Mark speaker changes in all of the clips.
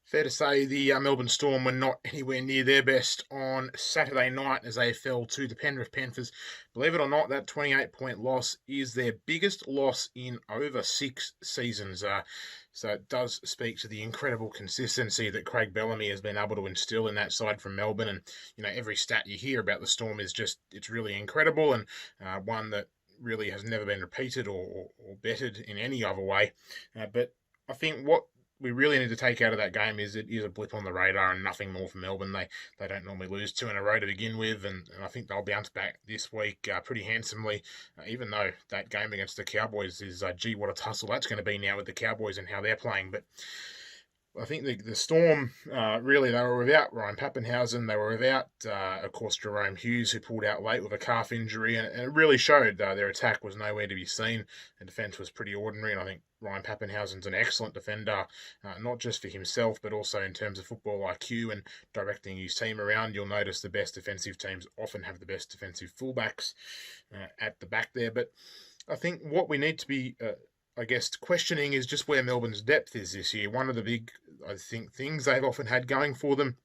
Speaker 1: Fair to say the Melbourne Storm were not anywhere near their best on Saturday night as they fell to the Penrith Panthers. Believe it or not, that 28-point loss is their biggest loss in over 6 seasons. So it does speak to the incredible consistency that Craig Bellamy has been able to instill in that side from Melbourne. And, every stat you hear about the Storm is it's really incredible, and one that really has never been repeated or bettered in any other way. But I think what we really need to take out of that game is it is a blip on the radar and nothing more for Melbourne. They don't normally lose two in a row to begin with, and I think they'll bounce back this week pretty handsomely, even though that game against the Cowboys is, gee, what a tussle that's going to be now with the Cowboys and how they're playing. But I think the Storm, really, they were without Ryan Pappenhausen. They were without, of course, Jerome Hughes, who pulled out late with a calf injury. And it really showed their attack was nowhere to be seen. The defence was pretty ordinary. And I think Ryan Pappenhausen's an excellent defender, not just for himself, but also in terms of football IQ and directing his team around. You'll notice the best defensive teams often have the best defensive fullbacks at the back there. But I think what we need to be questioning is just where Melbourne's depth is this year. One of the big, I think, things they've often had going for them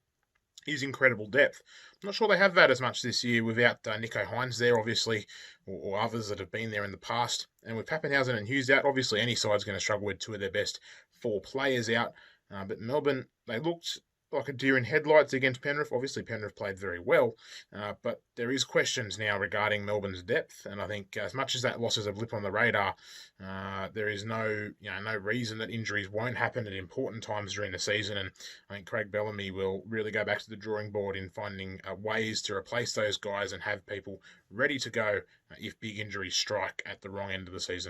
Speaker 1: is incredible depth. I'm not sure they have that as much this year without Nico Hines there, obviously, or others that have been there in the past. And with Pappenhausen and Hughes out, obviously any side's going to struggle with two of their best four players out. But Melbourne, they looked like a deer in headlights against Penrith. Obviously, Penrith played very well, but there is questions now regarding Melbourne's depth. And I think as much as that loss is a blip on the radar, there is no reason that injuries won't happen at important times during the season. And I think Craig Bellamy will really go back to the drawing board in finding ways to replace those guys and have people ready to go if big injuries strike at the wrong end of the season.